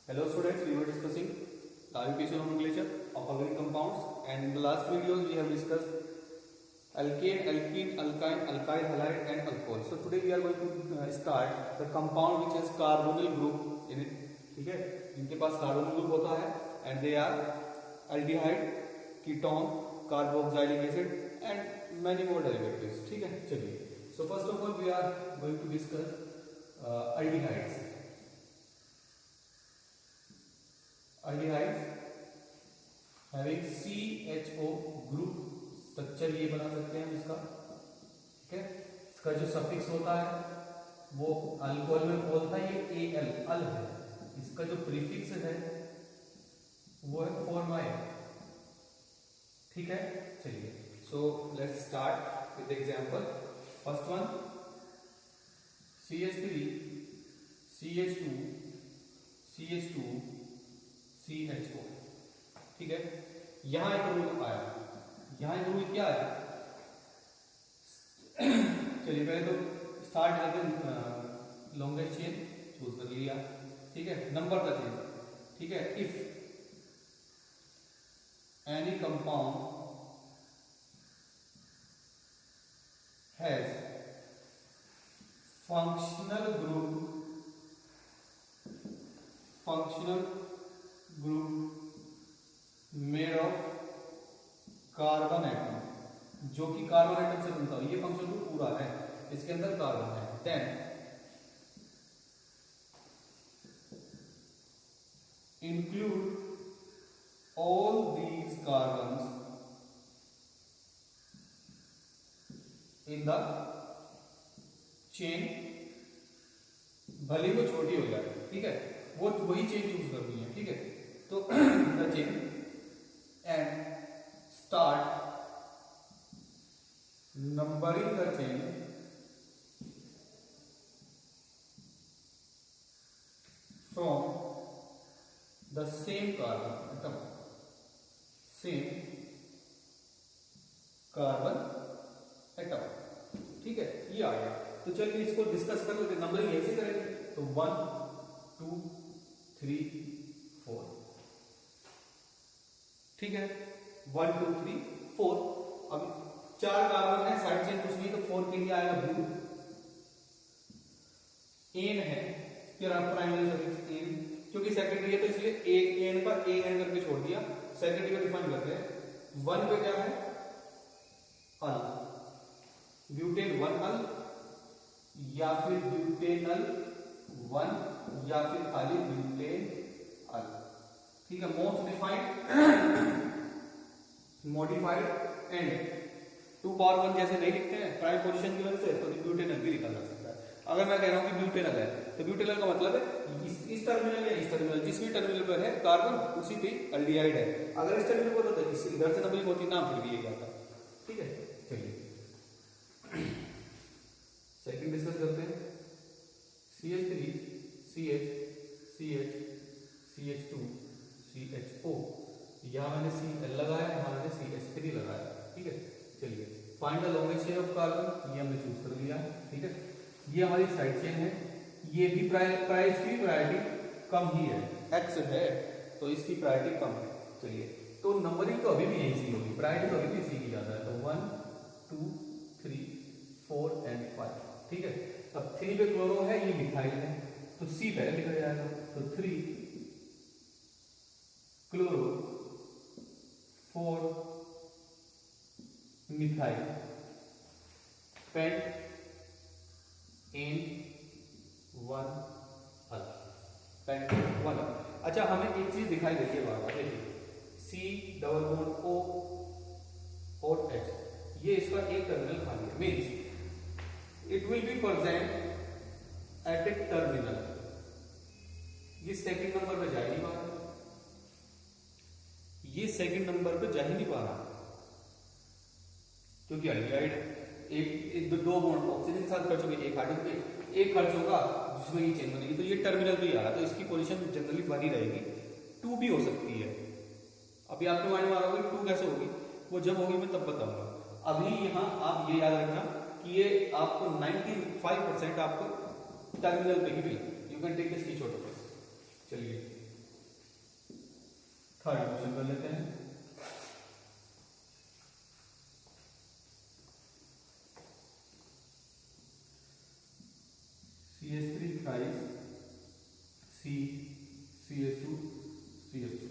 Hello students, we were discussing the IUPAC nomenclature of organic compounds, and in the last videos we have discussed alkane, alkene, alkyne, alkyl halide and alcohol. So today we are going to start the compound which has carbonyl group in it. ठीक है, इनके पास carbonyl group होता है and they are aldehyde, ketone, carboxylic acid and many more derivatives. ठीक है, चलिए. So first of all we are going to discuss aldehydes. Aldehydes having CHO group structure ये बना सकते हैं इसका. ठीक है, इसका जो सफिक्स होता है वो अल्कोहल में बोलता है ये Al अल है. इसका जो प्रीफिक्स है वो है फॉर्माइल. ठीक है, चलिए. So let's start with example. First one CH3 CH2 CH2 CHO. ठीक है, यहां एक रूल आया. यहां एक रूल क्या है? चलिए पहले तो स्टार्ट करते हैं. लॉन्गेस्ट चेन चूज कर लिया. ठीक है, नंबर का चेन. ठीक है, if any compound has functional group made of carbon atom, जो कि कार्बन एटम से बनता है. ये फंक्शन ग्रुप पूरा है, इसके अंदर कार्बन है. Then include all these carbons in the chain. भले वो छोटी हो जाए. ठीक है, वो वही चेन चूज करनी है. ठीक है, तो the chain and start numbering the chain from the same carbon atom, same carbon atom. ठीक है, ये आ गया. तो चलिए इसको डिस्कस कर लेते. नंबरिंग ऐसे करेंगे तो 1 2 3 4. ठीक है, 1 2 3 4. अब 4 कार्बन है, साइड चेन कुछ नहीं, तो 4 के लिए आएगा ब्लू. एन है, फिर आप प्राइमरी सफिक्स एन, क्योंकि सेकेंडरी है तो इसलिए एक एन का ए एन करके छोड़ दिया. सेकेंडरी को डिफाइन करते हैं. 1 पे क्या है? अल, ब्यूटेन 1 अल, या फिर ब्यूटेनल 1, या फिर खाली ब्यूटेन अल. ठीक है, most defined modified and 2 power 1 जैसे नहीं लिखते हैं प्राइम पोजीशन की वजह से, तो ब्यूटेनल भी लिखा जा सकता है. अगर मैं कह रहा हूं कि ब्यूटेनल है तो ब्यूटेनल का मतलब है इस टर्मिनल या इस टर्मिनल, जिस भी टर्मिनल पर है कार्बन उसी पे अल्डिहाइड है. अगर इस टर्मिनल पर होता है तो इधर से नंबरिंग होती, नाम फिर भी यही आता. ठीक है, चलिए सेकंड डिस्कस करते हैं. CH3 CH CH CH2 CHO. यहां मैंने Cl लगाया, यहां मैंने CH3 लगाया. ठीक है, चलिए find the longest chain of carbon. ये हमने चूज कर लिया. ठीक है, ये हमारी साइड चेन है. ये भी प्राइस की प्रायोरिटी कम ही है, एक्स है तो इसकी प्रायोरिटी कम है. चलिए, तो नंबरिंग तो अभी भी यही सी होगी, प्रायोरिटी तो अभी भी सी की ज्यादा है. तो 1 2 3 4 एंड 5. ठीक है, अब 3 पे क्लोरो है, ये मिथाइल है, तो सी पहले लिखा जाएगा. तो 3 क्लोरो 4 मिथाइल पेंट एन 1 अल, पेंट 1 अल. अच्छा, हमें एक चीज दिखाई देती है बार बार. देखिए C डबल बॉन्ड O और H, ये इसका एक टर्मिनल खाली है. Means it will be present eight A terminal. ये सेकंड नंबर पे जा ही नहीं पा रहा. ये सेकंड नंबर पे जा ही नहीं पा रहा क्योंकि अल्डिहाइड एक दो बॉन्ड ऑक्सीजन के साथ खर्च होंगे, एक हाइड्रोजन पे एक खर्च होगा जिसमें ये चेन बनेगी. तो ये टर्मिनल पे ही आ रहा, तो इसकी पोजीशन जनरली बनी रहेगी. 2 भी हो सकती है. अभी आपके माइंड में आ रहा होगा 2 कैसे होगी, वो जब होगी मैं तब बताऊंगा. अभी यहाँ आप ये याद रखना कि ये आपको 95% आपको टर्मिनल पे ही मिलेगा. यू कैन टेक दिस की छोटा. चलिए थर्ड क्वेश्चन कर लेते हैं। CH3 thrice CH2 CH2।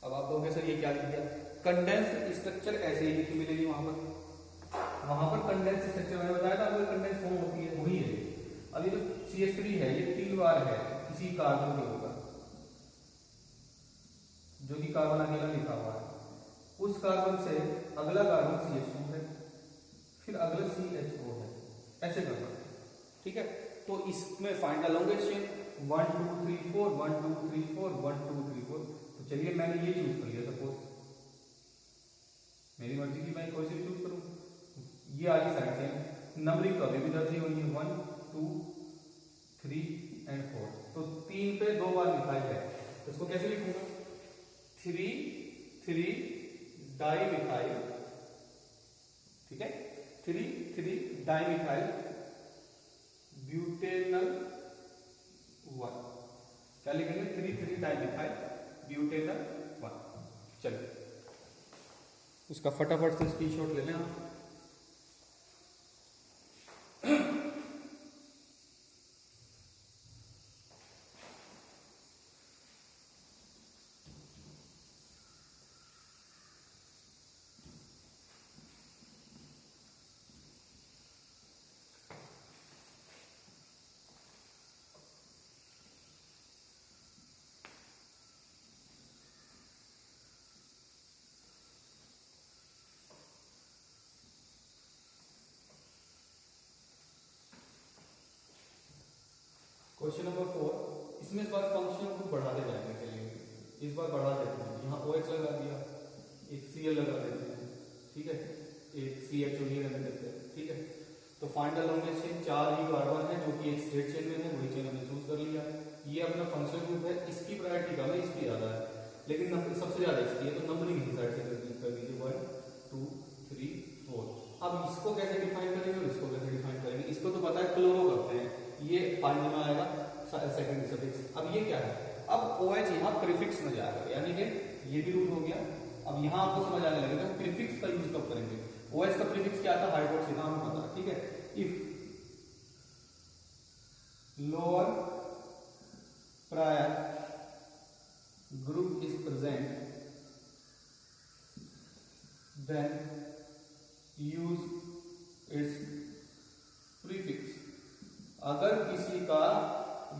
अब आप कहोगे सर ये क्या लिख दिया? कंडेंस्ड स्ट्रक्चर ऐसे ही लिखी मिलेगी वहां पर कंडेंस स्ट्रक्चर मैंने बताया था आपको, कंडेंस फॉर्म होती है वही है। अब ये जो CH3 है ये 3 बार है इसी कार्बन के ऊपर, जो कि कार्बन अकेला लिखा हुआ है। उस कार्बन से अगला कार्बन CH2 है, फिर अगला CHO है, ऐसे करना है। ठीक है, तो इसमें फाइंड द लॉन्गेस्ट चेन 1 2 3 4 1 2 3 4 1 2 3 4। तो चलिए मैंने ये चूज कर लिया, सपोज मेरी मर्जी की मैं कोई सी चूज करूं। ये आगे साइड चेन नंबरिंग कभी भी दर्ज होगी 1 2 3 एंड 4। तो 3 पे 2 बार लिखा है, तो इसको कैसे लिखूंगा? 3 3 डाई मिथाइल, ठीक है, 3 3 डाई मिथाइल ब्यूटेनल 1। क्या लिखेंगे? 3 3 डाई मिथाइल ब्यूटेनल 1। चलिए उसका फटाफट से स्क्रीनशॉट ले लें आप। क्वेश्चन नंबर 4, इसमें इस बार फंक्शन को बढ़ाते जाएंगे। चलिए इस बार बढ़ा देते हैं, यहाँ OH लगा दिया, एक Cl लगा देते हैं, ठीक है, एक CHO नहीं रहने देते हैं। ठीक है, तो find the longest chain. 4 he carbon है जो कि एक स्ट्रेट चेन में है, वही चेन हमने चूज कर लिया। ये अपना फंक्शन ग्रुप है, इसकी प्रायोरिटी कम है, इसकी ज्यादा है, लेकिन सबसे ज्यादा इसकी है, तो नंबरिंग इसी साइड से कर दीजिए 1 2 3 4। अब इसको कैसे डिफाइन करेंगे और इसको कैसे डिफाइन करेंगे? इसको तो पता है, क्लोरो करते हैं, ये फाइनल में आएगा सेकेंडरी सफिक्स। अब ये क्या है? अब OH यहाँ प्रीफिक्स में जाएगा, यानी कि ये भी रूल हो गया। अब यहाँ आपको समझ आने लगेगा प्रीफिक्स का यूज कब करेंगे। OH का प्रीफिक्स क्या था? हाइड्रोक्सी, नाम पता है, ठीक है। If lower prior group is present then use its prefix. अगर किसी का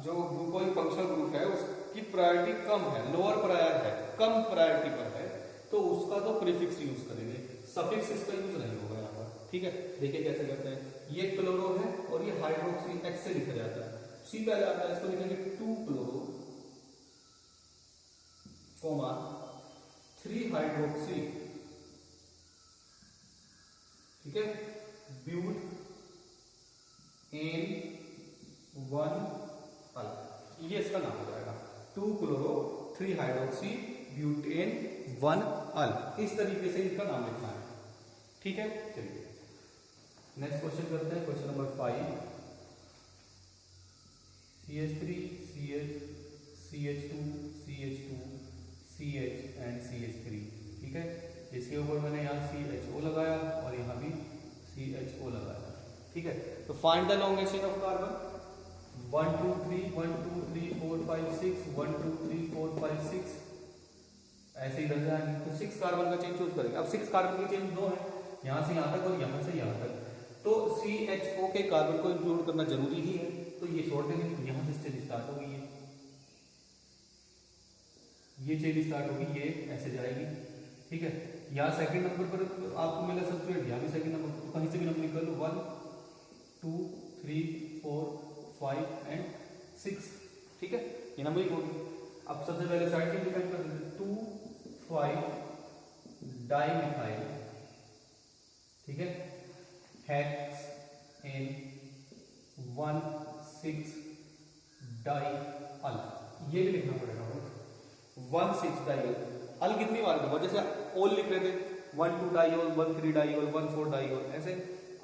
जो कोई फंक्शनल ग्रुप है उसकी प्रायोरिटी कम है, लोअर प्रायर है, कम प्रायोरिटी पर है, तो उसका तो प्रीफिक्स यूज करेंगे, सफिक्स इसका यूज नहीं होगा यहाँ पर। ठीक है, देखिए कैसे करते हैं। ये क्लोरो है और ये हाइड्रोक्सी, H से लिखा जाता है, C पे आ जाता है, इसको लिखेंगे 2 क्लोरो कोमा 3 हाइड्रोक्सी, ठीक है, ब्यूट एन 1 अल, ये इसका नाम हो जाएगा 2 क्लोरो 3 हाइड्रोक्सी ब्यूटेन 1 अल। इस तरीके से इसका नाम लिखना है। ठीक है, चलिए नेक्स्ट क्वेश्चन करते हैं। Question number 5, CH3 CH CH2 CH2 CH and CH3। ठीक है, इसके ऊपर मैंने यहाँ CHO लगाया और यहाँ भी CHO लगाया। ठीक है, तो find the longest chain of carbon. 1 2 3 1 2 3 4 5 6 1 2 3 4 5 6, ऐसे ही लग जाएंगे। तो 6 कार्बन का चेन चूज करेंगे। अब 6 कार्बन की चेन 2 है, यहाँ से यहाँ तक और यहाँ से यहाँ तक, तो CHO के कार्बन को इंक्लूड करना जरूरी ही है। तो ये छोड़ देंगे, तो यहाँ से चेन स्टार्ट होगी, ये चेन स्टार्ट होगी, ये ऐसे जाएगी। ठीक है, यहाँ सेकंड नंबर पर आपको मिला सब्सट्रेट, यहाँ भी सेकंड नंबर, तो कहीं से भी नंबर निकाल लो, 1 2 3 4 5 एंड 6। ठीक है, ये नंबरिंग होगी। अब सबसे पहले साइड चेन डिफाइन कर देते हैं, 2 5 डाई मिथाइल, ठीक है, हेक्स एन 1 6 डाई अल, ये भी लिखना पड़ेगा। 1 6 डाई अल कितनी बार होगा? जैसे ओल लिख रहे थे, 1 2 डाइओल 1 3 डाइओल 1 4 डाइओल, ऐसे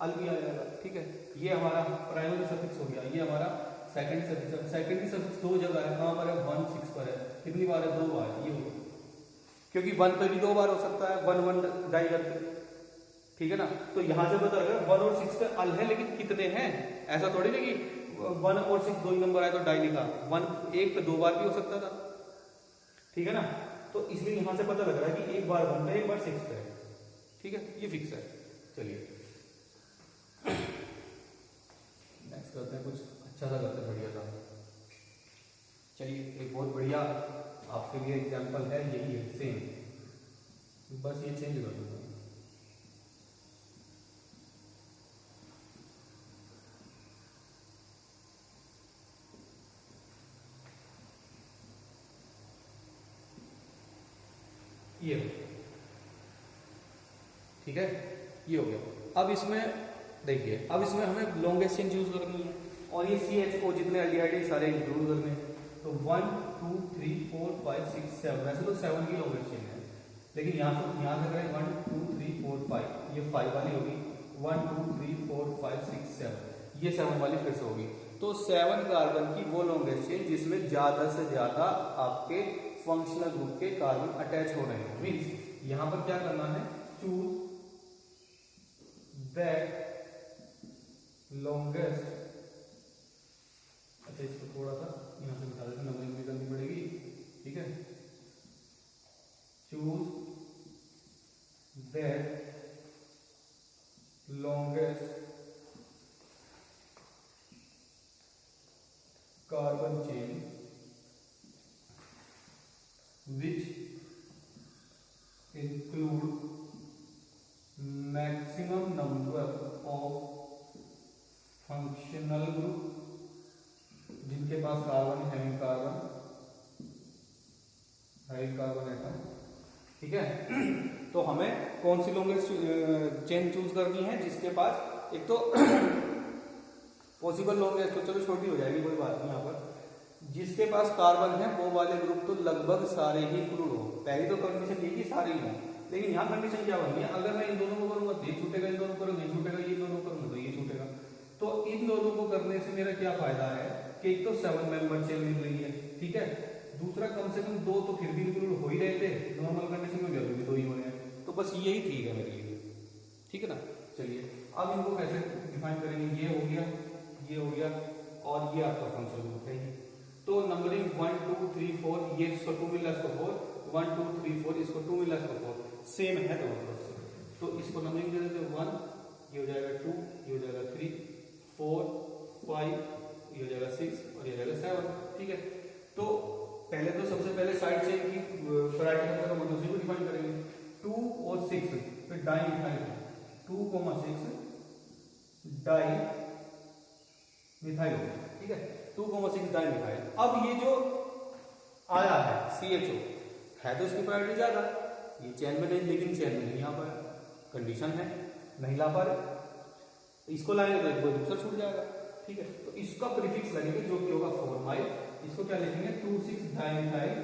अल भी आ जाएगा। ठीक है, ये हमारा प्राइमरी सफिक्स हो गया, ये हमारा सेकंड की सफिक्स दो जगह है, कहाँ पर है 1 6 पर है, कितनी बार है 2 बार, ये हो, क्योंकि 1 पे भी 2 बार हो सकता है, 1 1 डाई करके, ठीक है ना। तो यहां से पता लगा 1 और 6 पे अल है, लेकिन कितने हैं, ऐसा थोड़ी ना कि 1 और 6 दो ही नंबर आए तो डाई लिखा, 1 एक पे 2 बार भी हो सकता था, ठीक है ना। तो इसलिए यहां से पता लग रहा है कि एक बार 1 पे एक बार 6 पे है, ठीक है, ये फिक्स है। चलिए नेक्स्ट करते हैं, कुछ अच्छा सा करते हैं, बढ़िया सा। चलिए एक बहुत बढ़िया आपके लिए एग्जांपल है, यही है सेम, बस ये चेंज कर दूंगा। ये ठीक है, ये हो गया। अब इसमें देखिए, अब इसमें हमें लॉन्गेस्ट चेन यूज करनी है, और ये CHO जितने एल्डिहाइड सारे इंक्लूड करने हैं। तो 1 2 3 4 5 6 7, वैसे तो 7 की लॉन्गेस्ट चेन है, लेकिन यहाँ से करें 1 2 3 4 5, ये 5 वाली होगी, 1 2 3 4 5 6 7, ये 7 वाली फिर से होगी। तो 7 कार्बन की वो लॉन्गेस्ट चेन जिसमें ज्यादा से ज्यादा आपके फंक्शनल ग्रुप के कार्बन अटैच हो रहे हैं। मीन्स यहां पर क्या करना है, चूज दैट लॉन्गेस्ट, अच्छा इसको थोड़ा सा यहां से बता देते, नंबरिंग भी करनी पड़ेगी, ठीक है। Choose that longest carbon chain which include maximum number of functional group, जिनके पास कार्बन हैविंग कार्बन एटम, ठीक है। तो हमें कौन सी लॉन्गेस्ट चेन चूज करनी है, जिसके पास एक तो पॉसिबल लॉन्गेस्ट, तो चलो छोटी हो जाएगी कोई बात नहीं, यहाँ पर जिसके पास कार्बन है वो वाले ग्रुप तो लगभग सारे ही इंक्लूड हो। पहली तो कंडीशन ये कि सारे ही हो, लेकिन यहाँ कंडीशन क्या बनी है, अगर मैं इन दोनों को करूंगा तो ये छूटेगा, इन दोनों को करूंगा ये छूटेगा, ये दोनों करूंगा तो ये छूटेगा। तो इन दोनों को करने से मेरा क्या फायदा है कि एक तो 7 मेंबर चेन मिल रही है, ठीक है, दूसरा कम से कम 2 तो फिर भी इंक्लूड हो ही रहे थे, नॉर्मल कंडीशन में जरूरी 2 ही हो रहे हैं, तो बस यही ठीक है मेरे लिए, ठीक है ना। चलिए अब इनको कैसे डिफाइन करेंगे, ये हो गया, ये हो गया, और ये आपका फंक्शनल ग्रुप है। तो नंबरिंग 1 2 3 4, ये इसको 2 मिला इसको 4, 1 2 3 4, इसको 2 मिला इसको 4, सेम है दोनों तरफ से। तो इसको नंबरिंग दे देते 1, ये हो जाएगा 2, ये हो जाएगा 3 4 5, ये हो जाएगा 6 और ये हो जाएगा 7, ठीक है। तो पहले तो सबसे पहले साइड चेन की प्रायोरिटी का मतलब उसी को डिफाइन करेंगे, 2 और 6 फिर डाई मिथाइल, 2,6 डाई मिथाइल, ठीक है, 2,6 डाई मिथाइल। अब ये जो आया है CHO है तो इसकी प्रायोरिटी ज्यादा, ये चेन में नहीं, लेकिन चेन में नहीं आ पाया, कंडीशन है नहीं ला पा रहे, इसको लाएंगे तो कोई दूसरा छूट जाएगा, ठीक है। तो इसका प्रीफिक्स लगेगा जो कि होगा 4 माइल, इसको क्या लिखेंगे 2,6 डाई मिथाइल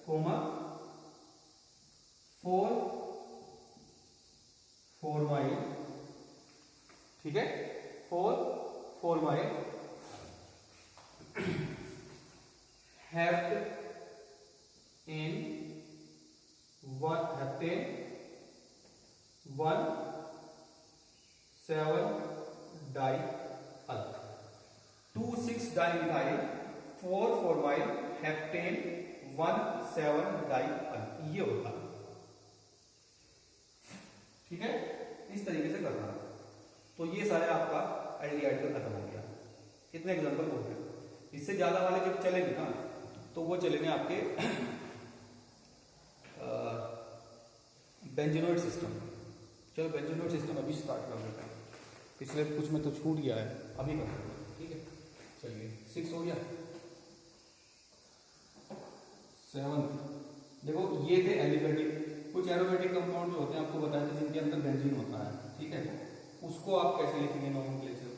कोमा 4 माइल, ठीक है, 4 माइल hept in 1 heptane 1 7 di al, 2 6 di methyl 4 माइल हेप्टेन 1 7 डाई अल, ये होता है, ठीक है, इस तरीके से करना है। तो ये सारे आपका एल्डिहाइड का खत्म हो गया, इतने एग्जांपल हो गए। इससे ज्यादा वाले जब चलेंगे ना तो वो चलेंगे आपके बेंजीनोइड सिस्टम। चलो बेंजीनोइड सिस्टम अभी स्टार्ट कर देते हैं, पिछले कुछ में तो छूट गया है, अभी कर देते हैं, ठीक है। चलिए 6 हो गया, 7 देखो ये थे एलिफेटिक, कुछ एरोमेटिक कंपाउंड जो होते हैं आपको बताए थे जिनके अंदर बेंजीन होता है, ठीक है, उसको आप कैसे लिखेंगे नोमेनक्लेचर।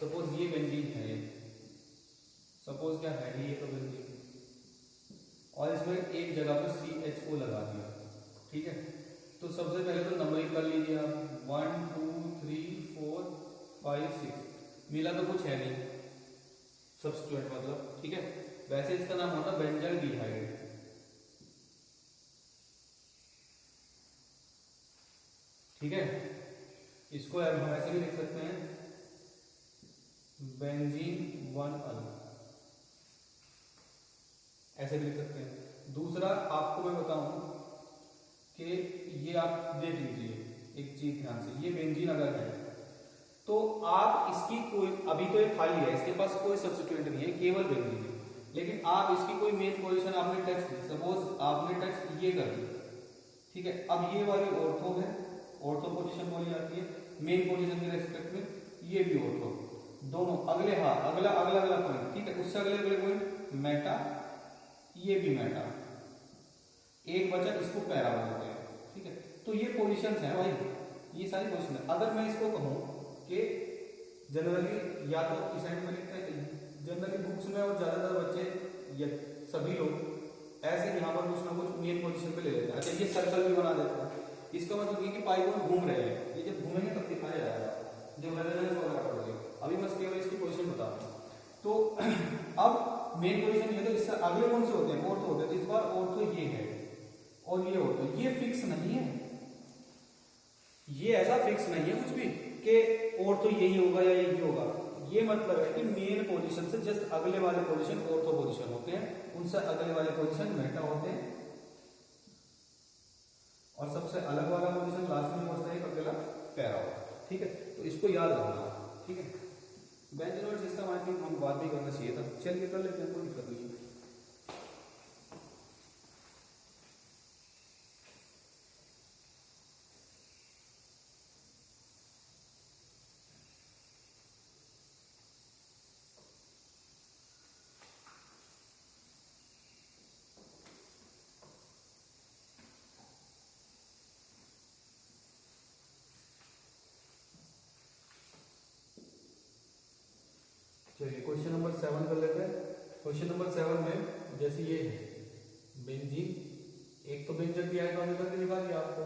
सपोज ये बेंजीन है, सपोज क्या है ये तो बेंजीन, और इसमें एक जगह पर CHO लगा दिया, ठीक है। तो सबसे पहले तो नंबरिंग कर लीजिए आप, 1 2 3 4 5 6, मिला तो कुछ है नहीं, सब्स्टिट्यूएंट मतलब, ठीक है। वैसे इसका नाम होता है बेंजल्डिहाइड, ठीक है। इसको यार हम ऐसे भी लिख सकते हैं बेंजीन 1 अल, ऐसे भी लिख सकते हैं। दूसरा आपको मैं बताऊं कि ये आप देख लीजिए एक चीज ध्यान से, ये बेंजीन अगर है तो आप इसकी कोई, अभी तो ये खाली है, इसके पास कोई सब्स्टिट्यूएंट नहीं है, केवल बेंजीन है, लेकिन आप इसकी कोई मेन पोजीशन आपने टच की, सपोज आपने टच ये कर दी, ठीक है। अब ये वाली ऑर्थो है, ऑर्थो पोजीशन बोली जाती है, मेन पोजीशन के रेस्पेक्ट में ये भी ऑर्थो, दोनों अगले, हाँ अगला अगला अगला पॉइंट, ठीक है। उससे अगले अगले पॉइंट मेटा, ये भी मेटा, एक बचा इसको पैरा बोलते हैं, ठीक है। तो ये पोजीशंस हैं भाई, ये सारी पोजीशन है। अगर मैं इसको कहूं कि जनरली या तो इस साइड में लिखते हैं, जनरली बुक्स में और ज्यादातर बच्चे या सभी लोग ऐसे यहाँ पर कुछ ना कुछ मेन पोजीशन पे ले लेते हैं। अच्छा ये सर्कल भी बना देते हैं, इसका मतलब ये कि पाइबोन घूम रहे हैं, ये जब घूमेंगे तब दिखाया जाएगा जब रेजोनेंस वगैरह पड़ेगी। अभी मैं केवल इसकी पोजीशन बता रहा हूँ। तो अब मेन पोजीशन ये, तो इससे अगले कौन से होते हैं, ऑर्थो होते हैं। तो इस बार ऑर्थो ये है और ये ऑर्थो, ये फिक्स नहीं है, ये ऐसा फिक्स नहीं है कुछ भी कि ऑर्थो यही होगा या यही होगा। ये मतलब है कि मेन पोजीशन से जस्ट अगले वाले पोजीशन ऑर्थो पोजीशन होते हैं, उनसे अगले वाले पोजीशन मेटा होते हैं, और सबसे अलग वाला पोजीशन लास्ट में पहुंचता है अकेला पैरा होता है, ठीक है। तो इसको याद रखना, ठीक है। बेंजोइड सिस्टम आई थिंक हम बात भी करना चाहिए था, चलिए कर लेते हैं, कोई दिक्कत नहीं है। चलिए क्वेश्चन नंबर 7 कर लेते हैं। क्वेश्चन नंबर 7 में जैसे ये बेंजीन, एक तो बेंजन दिया है तो हमने करके दिखा दिया आपको,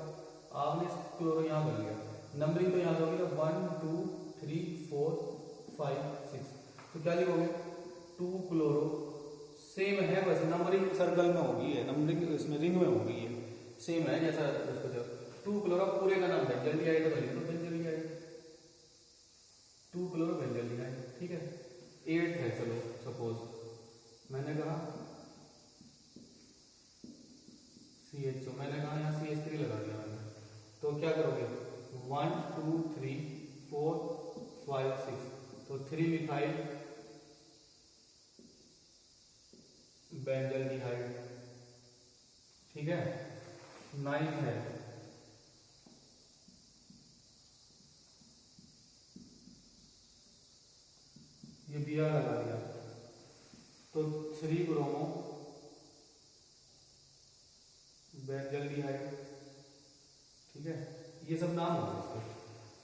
आपने क्लोरो यहाँ कर लिया, नंबरिंग तो यहाँ होगी 1 2 3 4 5 6, तो क्या लिखोगे 2 क्लोरो, सेम है वैसे नंबरिंग सर्कल में होगी है, नंबरिंग इसमें रिंग में होगी है, सेम है जैसा उसको जब 2 क्लोरो पूरे का नाम बेंजल्डिहाइड तो लिख दो बेंजल्डिहाइड, 2 क्लोरो बेंजल्डिहाइड, ठीक है। 8 है, चलो सपोज मैंने कहा CHO, मैंने कहा यहाँ CH3 लगा दिया मैंने, तो क्या करोगे 1 2 3 4 5 6, तो 3 मिथाइल बेंजल्डिहाइड, ठीक है। 9 है ये बिया लगा दिया, तो 3 ब्रोमो बेंजल्डिहाइड, ठीक है। ये सब नाम होते हैं इसके,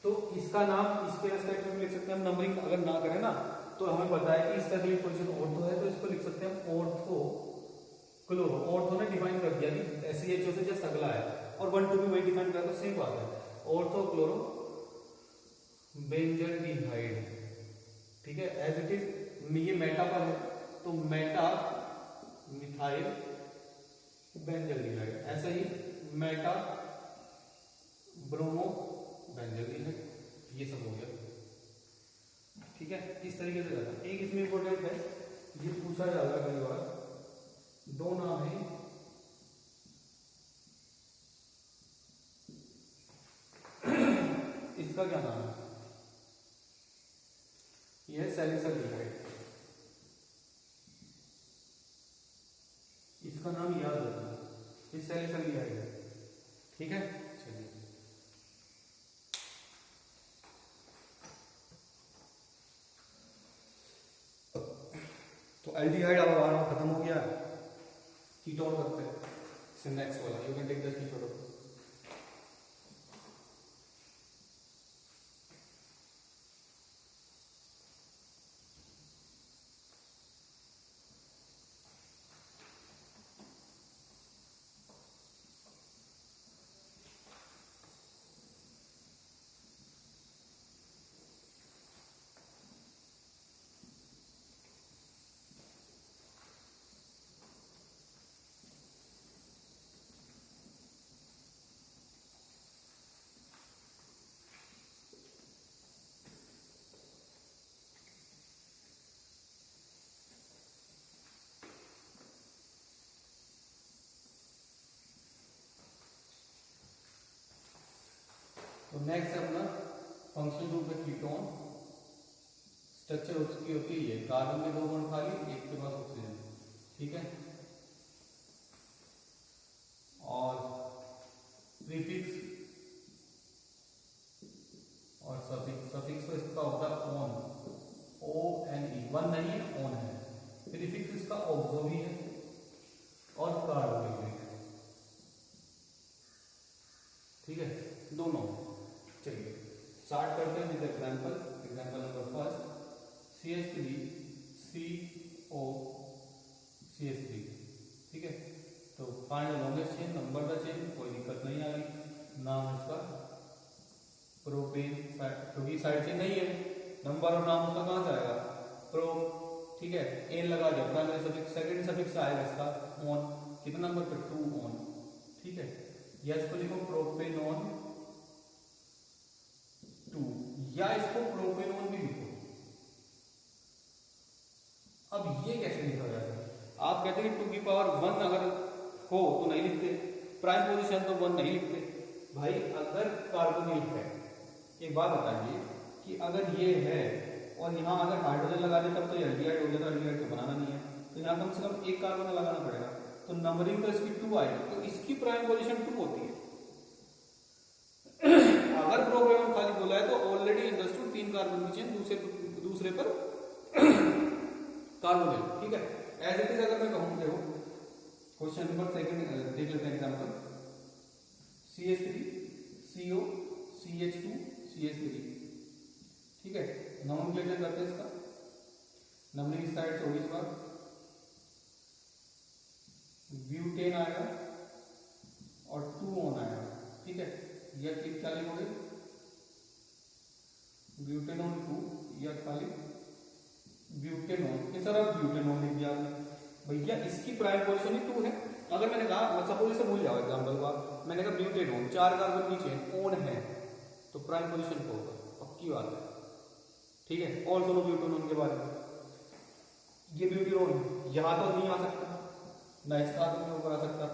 तो इसका नाम इसके रेस्पेक्ट में लिख सकते हैं हम, नंबरिंग अगर ना करें ना तो हमें पता है कि इसका अगली पोजीशन ऑर्थो है, तो इसको लिख सकते हैं हम ऑर्थो क्लोरो। ऑर्थो ने डिफाइन कर दिया कि SCHO से जस्ट अगला है, और 1 2 भी वही डिफाइन करा, तो सेम बात है, ऑर्थो क्लोरो बेंजल्डिहाइड, ठीक है। एज इट इज ये मेटा पर है तो मेटा मिथाइल बेंजल्डिहाइड, ऐसा ही मेटा ब्रोमो बेंजल्डिहाइड, ये सब हो गया, ठीक है। इस तरीके से करना। एक इसमें इंपॉर्टेंट है, ये पूछा जाएगा कई बार, दो नाम है इसका क्या नाम है, यह सैलिसल्डिहाइड, इसका नाम याद रखना, ये सैलिसल्डिहाइड है, ठीक है। चलिए तो एल्डिहाइड अब हमारा खत्म हो गया, कीटोन करते हैं नेक्स्ट वाला, you can take the ketone. तो नेक्स्ट है अपना फंक्शनल ग्रुप है कीटोन। स्ट्रक्चर उसकी होती है कार्बन के 2 बॉन्ड खाली, एक के पास ऑक्सीजन, ठीक है। और प्रीफिक्स और सफिक्स तो इसका होता है ओन, ONE, वन नहीं है, ओन है। प्रीफिक्स इसका ऑक्सो भी है और कार्बो भी है, ठीक है, दोनों। चलिए स्टार्ट करते हैं with example number first, CH3CO CH3, ठीक है। तो find the longest chain, number the chain, कोई दिक्कत नहीं आ रही। नाम इसका प्रोपेन, क्योंकि साइड चेन नहीं है, नंबर और नाम उसका कहां से आएगा, प्रो, ठीक है। एन लगा दिया, प्राइमरी सफिक्स, सेकेंडरी सफिक्स आएगा इसका ऑन, कितना नंबर पे, 2 ऑन, ठीक है। या इसको लिखो प्रोपेनॉन 2, या इसको प्रोपेनॉन भी लिखो। अब ये कैसे लिखा जाता है, आप कहते हैं 2 की पावर 1 अगर हो तो नहीं लिखते, प्राइम पोजीशन तो 1 नहीं लिखते भाई। अगर कार्बोनिल है, एक बात बताइए कि अगर ये है और यहाँ अगर हाइड्रोजन लगा दे तब तो एल्डिहाइड हो जाता, एल्डिहाइड तो बनाना नहीं है, तो यहाँ कम से कम एक कार्बन लगाना पड़ेगा, तो नंबरिंग तो इसकी 2 आएगी, तो इसकी प्राइम पोजीशन 2 होती है। अगर प्रोपेनॉन खाली बोला है तो ऑलरेडी अंडरस्टूड 3 कार्बन की चेन दूसरे पर कार्बोनिल, ठीक है। एज इट इज अगर मैं कहूँ, देखो क्वेश्चन नंबर सेकंड देख लेते हैं एग्जांपल, CH3CO CH2 CH3, ठीक है। नॉमेनक्लेचर करते हैं इसका, नंबरिंग इस साइड से होगी इस बार, ब्यूटेन आएगा और 2 ऑन आएगा, ठीक है। या क्या लिखोगे, ब्यूटेनॉन 2 या खाली ब्यूटेनॉन, किस तरह ब्यूटेनॉन लिख दिया भैया, इसकी प्राइम पोजीशन ही 2 है। अगर मैंने कहा, सपोज इसे भूल जाओ एग्जांपल को, मैंने कहा ब्यूटेनॉन 4 कार्बन की चेन ऑन है तो प्राइम पोजीशन 4 होगा, पक्की बात है, ठीक है। और सुनो ब्यूटेनॉन के बारे में, ये ब्यूटेनॉन यहां तो नहीं आ सकता ना, इसका आदमी में ऊपर आ सकता,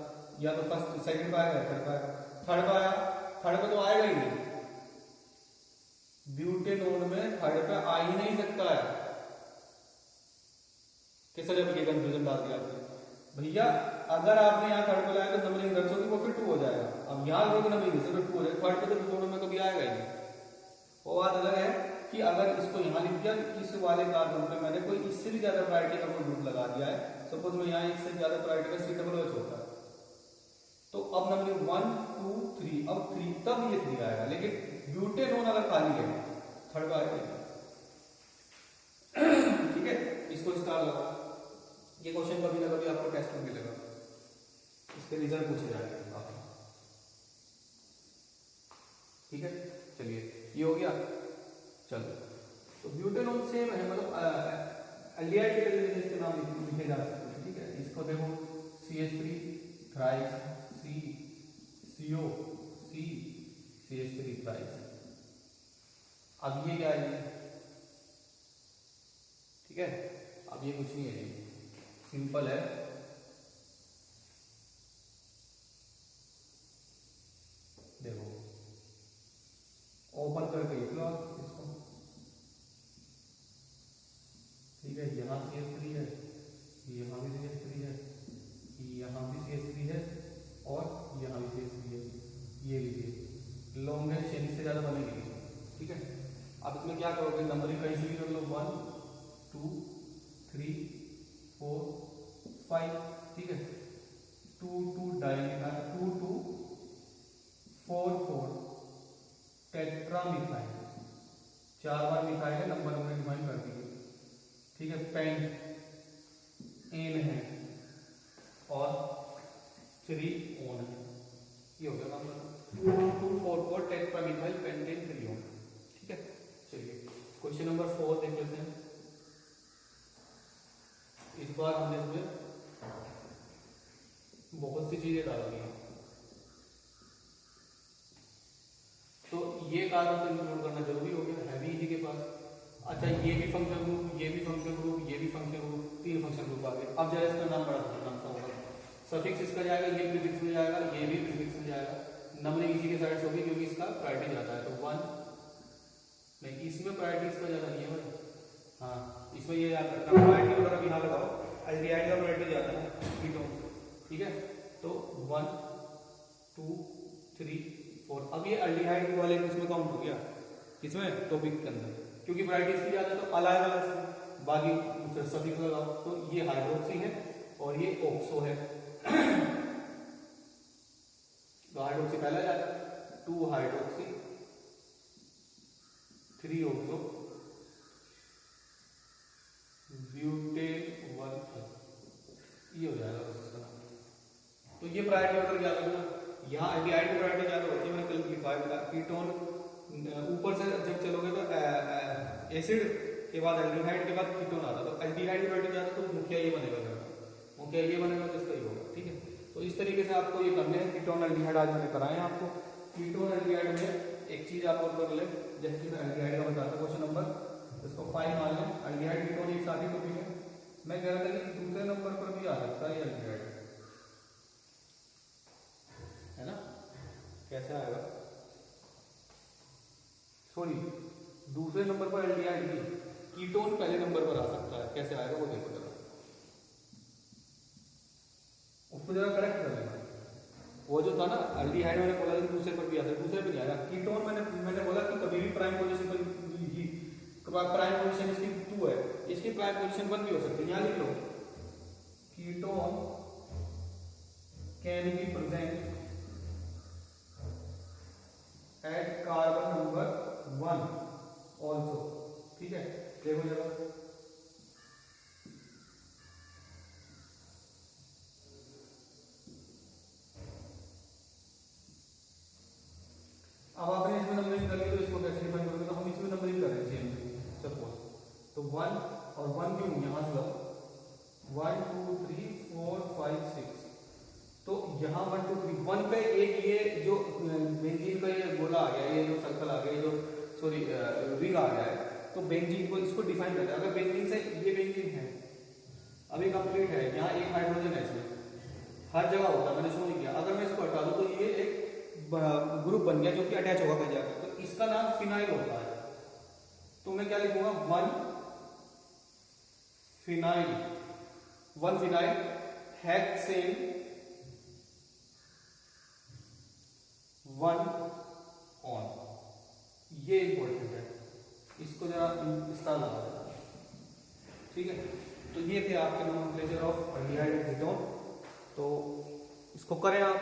या तो फर्स्ट सेकंड पे आएगा, थर्ड पे आएगा, थर्ड पे तो आएगा ही नहीं, ब्यूटेनॉन में थर्ड पे आ ही नहीं सकता है। कैसे जब ये कंफ्यूजन डाल दिया आपने भैया, अगर आपने यहाँ थर्ड पे लाया तो नंबरिंग दर्ज होगी, वो फिर 2 हो जाएगा। अब यहाँ लोग नंबरिंग से 2 हो जाएगा, थर्ड पे तो दोनों में कभी आएगा ही नहीं। वो बात अलग है कि अगर इसको यहाँ लिख दिया, इस वाले कार्बन पे मैंने कोई इससे भी ज्यादा प्रायोरिटी का कोई ग्रुप लगा दिया है, सपोज में यहाँ इससे ज्यादा प्रायोरिटी का COOH होता है, तो अब नंबरिंग 1 2 3, अब 3 तब ये 3 आएगा, लेकिन ब्यूटेनॉन अगर खाली है थर्ड आएगा, ठीक है। इसको स्टार लगा, ये क्वेश्चन कभी ना कभी आपको टेस्ट में मिलेगा, इसके रिजल्ट पूछे जाएंगे आपसे, ठीक है। चलिए ये हो गया, चलो। तो ब्यूटेनॉन सेम है, मतलब एल्डिहाइड के तरीके से इसके नाम लिखे जा सकते हैं, ठीक है। इसको देखो CH3 thrice CO CH3 thrice. अब ये क्या है, ठीक है। अब ये कुछ नहीं है, सिंपल है, देखो ओपन करके लिख लो इसको, ठीक है। यहाँ CH3 है, यहाँ भी CH3 है, यहाँ भी CH3 है और यहाँ भी CH3 है, ये लीजिए लॉन्गेस्ट चेन, इससे ज्यादा बनेगी, ठीक है। अब इसमें क्या करोगे, नंबरिंग कहीं से भी कर लो, 1 2 3 4 5, ठीक है। 2 2 डाइमिथाइल, 2 2 4 4 टेट्रामिथाइल, 4 बार मिथाइल है, नंबर हमने डिफाइन कर दिए, ठीक है। पेंट एन है और 3 ओन है, ये हो गया नंबर 2 2 4 4 टेट्रामिथाइल पेंटेन 3 ओन, ठीक है। चलिए क्वेश्चन नंबर 4 देख लेते हैं। इस बार हमने इसमें बहुत सी चीजें डाल दी हैं, तो ये कार्बन तो इंक्लूड करना जरूरी हो गया, है भी इसी के पास। अच्छा ये भी फंक्शन ग्रुप, ये भी फंक्शन ग्रुप, ये भी फंक्शन ग्रुप, 3 फंक्शन ग्रुप आ गए। अब जरा इसका नाम बड़ा नाम सा होगा, सफिक्स इसका जाएगा, ये प्रीफिक्स में जाएगा, ये भी प्रीफिक्स में जाएगा, नंबरिंग इसी के साइड से होगी क्योंकि इसका प्रायोरिटी ज्यादा है। तो 1 नहीं, इसमें प्रायोरिटी इसका ज्यादा नहीं है भाई। हाँ, इसमें ये याद रखना, प्रायोरिटी वगैरह भी यहाँ लगाओ, एल्डिहाइड का प्रायोरिटी ज्यादा है कीटोन, ठीक है। तो 1 2 3 4, अब ये एल्डिहाइड वाले इसमें काउंट हो गया इसमें टॉपिक के अंदर, क्योंकि प्रायोरिटी इसकी ज्यादा है तो अलाय वाला बाकी सफिक्स लगाओ। तो ये हाइड्रोक्सी है और ये ऑक्सो है। तो हाइड्रोक्सी पहला जाता है, 2 हाइड्रोक्सी 3 ऑक्सो ब्यूटेन 1, ये हो जाएगा उसका नाम। तो ये प्रायोरिटी ऑर्डर क्या करना, यहाँ एल्डिहाइड की प्रायोरिटी ज्यादा होती है, मैंने कल लिखा है बता। कीटोन ऊपर से जब चलोगे तो एसिड के बाद एल्डिहाइड के बाद कीटोन आता है, तो एल्डिहाइड की प्रायोरिटी ज्यादा तो मुख्य ये बनेगा, मुख्य ये बनेगा तो इसका ही होगा, ठीक है। तो इस तरीके से आपको ये करने हैं। कीटोन एल्डिहाइड आज मैंने कराए हैं आपको। कीटोन एल्डिहाइड में एक चीज आपको कर ले, जैसे कि मैं एल्डिहाइड का बताता हूँ, क्वेश्चन नंबर इसको 5 मान लें। एल्डिहाइड कीटोन एक साथ ही टॉपिक है। मैं कह रहा था कि दूसरे नंबर पर भी आ सकता है ये एल्डिहाइड, है ना। कैसे आएगा, सॉरी दूसरे नंबर पर एल्डिहाइड की कीटोन पहले नंबर पर आ सकता है, कैसे आएगा वो देखो जरा, उसको जरा करेक्ट कर लेना। वो जो था ना एल्डिहाइड मैंने बोला कि दूसरे पर भी आ सकता है, दूसरे पर नहीं आएगा। कीटोन मैंने बोला कि कभी भी प्राइम पोजीशन पर, प्राइम पोजीशन इसकी 2 है, इसकी प्राइम पोजीशन 1 भी हो सकती है। यहां लिख लो, ketone can be present at carbon number 1 also, ठीक है। देखो जरा, अब आपने इसमें नंबरिंग कर ली तो इसको कैसे डिफाइन करोगे, तो हम इसमें नंबरिंग कर रहे हैं चेन में सपोज, तो 1 और 1 क्यों, यहां से लो 1 2 3 4 5 6, तो यहाँ 1 2 3 1 पे एक ये जो बेंजीन का ये गोला आ गया, ये जो सर्कल आ गया, जो सॉरी रिंग आ गया है, तो बेंजीन को इसको डिफाइन करते हैं। अगर बेंजीन से ये बेंजीन है अभी कंप्लीट है, यहाँ एक हाइड्रोजन है, इसमें हर जगह होता है, मैंने शो नहीं किया। अगर मैं इसको हटा दूं तो ये एक ग्रुप बन गया जो कि अटैच होगा कहीं जाकर, तो इसका नाम फिनाइल होता है। तो मैं क्या लिखूंगा, 1 फिनाइल, 1 फिनाइल हेक्सेन 1 ऑन, ये इंपॉर्टेंट है, इसको जरा विस्तार लगा देना, ठीक है। तो ये थे आपके nomenclature of aldehyde and ketone. तो इसको करें आप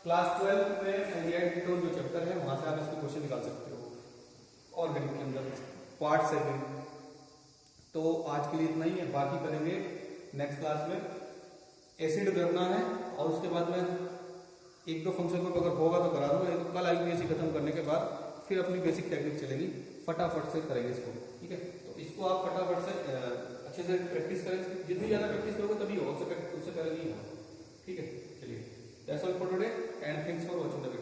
क्लास 12 में एल्डिहाइड कीटोन जो चैप्टर है वहां से आप इसके क्वेश्चन निकाल सकते हो ऑर्गेनिक के अंदर पार्ट 7। तो आज के लिए इतना ही है, बाकी करेंगे नेक्स्ट क्लास में। एसिड करना है और उसके बाद में 1-2 फंक्शन को अगर होगा तो करा दूंगा, तो कल आईपीएससी खत्म करने के बाद फिर अपनी बेसिक टेक्निक चलेगी, फटाफट से करेंगे इसको, ठीक है। तो इसको आप फटाफट से अच्छे से प्रैक्टिस करें, जितनी ज्यादा प्रैक्टिस करोगे तभी होगा, उससे पहले नहीं होगा, ठीक है। चलिए, that's all for today and thanks for watching the video.